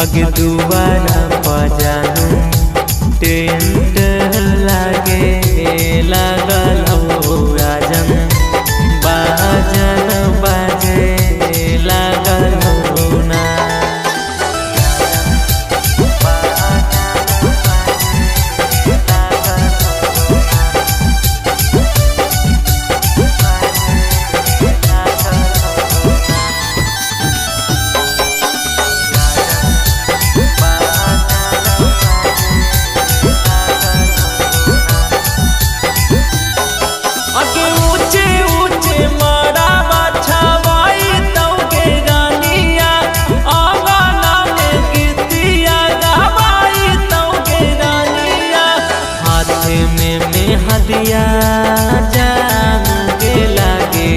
अगे दुबारा पजानू टेंट लागे लागल हो राजन बाजन बाजे लागल हो ना। हदिया जानू के लागे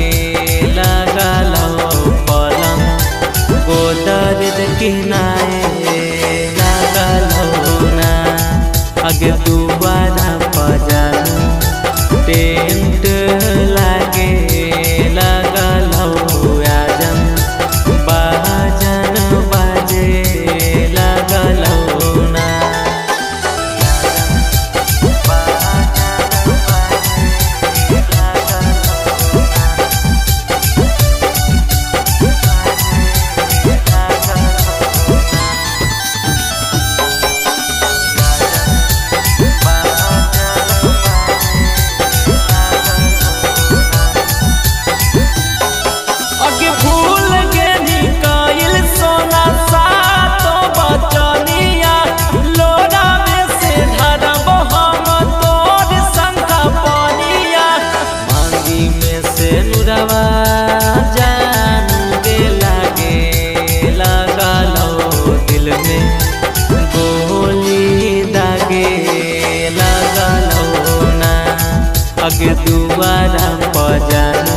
लागल हो पलंग गोदरेज किनारे लागल हो ना। अगे दुबारा पजानू टेंट लागे लागल हो राजन बाजन बाजे लागल हो ना। जानू के लागे लागल हो दिल में गोली दागे लागल हो ना। अगे दुबारा पजानू